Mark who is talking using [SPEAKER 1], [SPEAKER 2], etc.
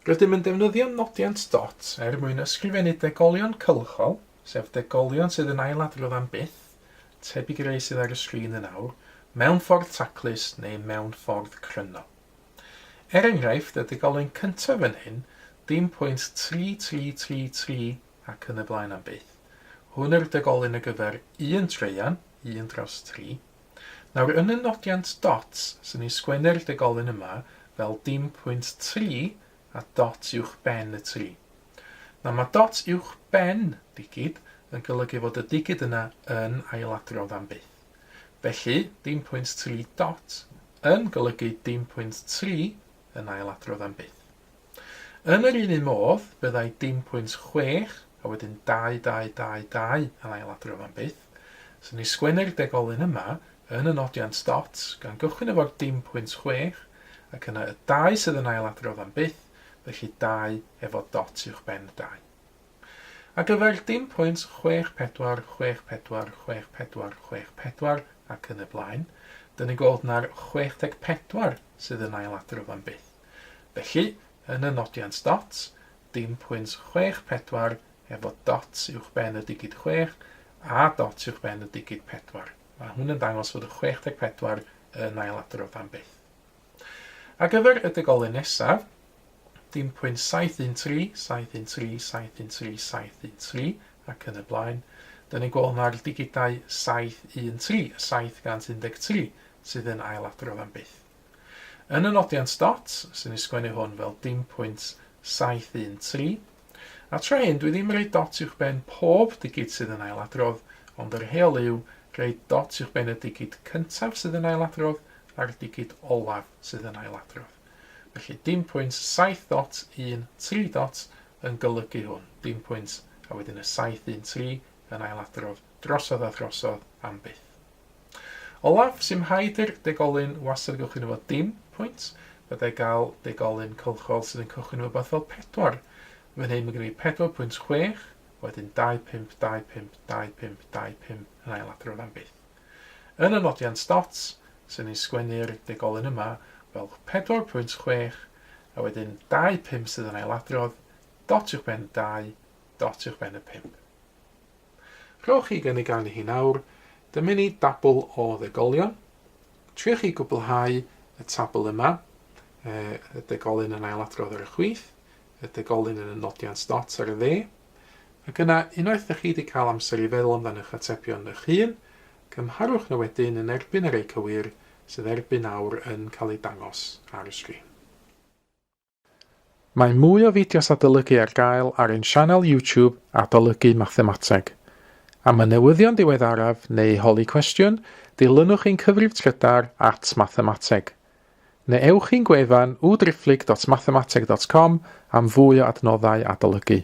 [SPEAKER 1] Rydym yn defnyddio nodiant dot mwyn ysgrifennu degolion cylchol, sef degolion sydd yn ailadrodd am byth, tebyg i rei sydd ar y sgrin yn awr, mewn ffordd taclus neu mewn ffordd cryno. Enghraifft, y degolyn cyntaf yn hyn, dim pwynt 3333 ac yn y blaen am byth. Hwn yw'r degolyn y gyfer 1 treian, 1 dros 3. Nawr, yn y nodiant dots, sy'n ni sgwennu'r degolyn yma fel dim pwynt 3 a dot uwch ben y 3. Nawr, mae dot uwch ben digid yn golygu fod y digid yna yn ailadrodd am byth. Felly, dim pwynt 3 dot yn golygu dim pwynt 3 yn ailadrodd am byth. Yn yr un modd, byddai dim pwynt 6 a wedyn 2222 yn ailadrodd am byth. So ni sgwennu'r degolyn yma yn y nodiant dot gan gychwyn efo'r dim pwynt 6 ac yna y 2 sydd yn ailadrodd am byth, felly 2 efo dot uwch ben 2. A gyfer dim pwynt 64, 64, 64, 64 ac yn y blaen, dyn ni gweld na'r 64 sydd yn ailadrodd am byth. Felly, yn y nodiant dot, dim pwynt 64 efo dot uwch ben y digid 6 a dot uwch ben y digid 4. Mae hwn yn dangos fod y 64 yn ailadrodd am byth. A gyfer y degolyn nesaf, dim pwynt 713, 713, 713, 713 ac yn y blaen, dyn ni'n gweld na'r digidau 713, 713 sydd yn ailadrodd am byth. Yn y nodiant dot, sy'n ni sgwennu hwn fel dim pwynt 713, a tra hyn, dwi ddim yn rhoi dot uwch ben pob digid sydd yn ailadrodd, ond yr heol yw rhoi dot uwch ben y digid cyntaf sydd yn ailadrodd a'r digid olaf sydd yn ailadrodd. Felly dim pwynt 7 dot 1 3 dot yn golygu hwn. Dim pwynt a wedyn y 713 yn ailadrodd drosodd a drosodd am byth. Olaf, sy'n haid i'r degolyn wastad gychwyn efo dim pwynt, byddai gael degolyn cylchol sydd yn cychwyn efo beth fel 4. Fy'n hyn, mae gen i 4.6, wedyn 25, 25, 25, 25 yn ailadrodd am byth. Yn y nodiant dots, sy'n ni sgwennu'r degolyn yma fel 4.6, a wedyn 25 sydd yn ailadrodd, dot uwch ben 2, dot uwch ben y 5. Rhowch chi gynnig arni hi nawr, dyma ni dabl o ddegolion. Triwch chi gwblhau y tabl yma, y degolyn yn ailadrodd ar y chwith, y degolyn yn y nodiant dot ar y dde, ac yna unwaith ydych chi wedi cael amser i feddwl amdan eich atebion eich hun, cymharwch nhw wedyn yn erbyn y rei cywir sydd erbyn awr yn cael ei dangos ar y sgrin. Mae mwy o fideos adolygu ar gael ar ein sianel YouTube Adolygu Mathemateg. Am y newyddion diweddaraf neu holi cwestiwn, dilynwch ein cyfrif trydar @mathemateg. Neu ewch i'n gwefan www.mathemateg.com am fwy o adnoddau adolygu.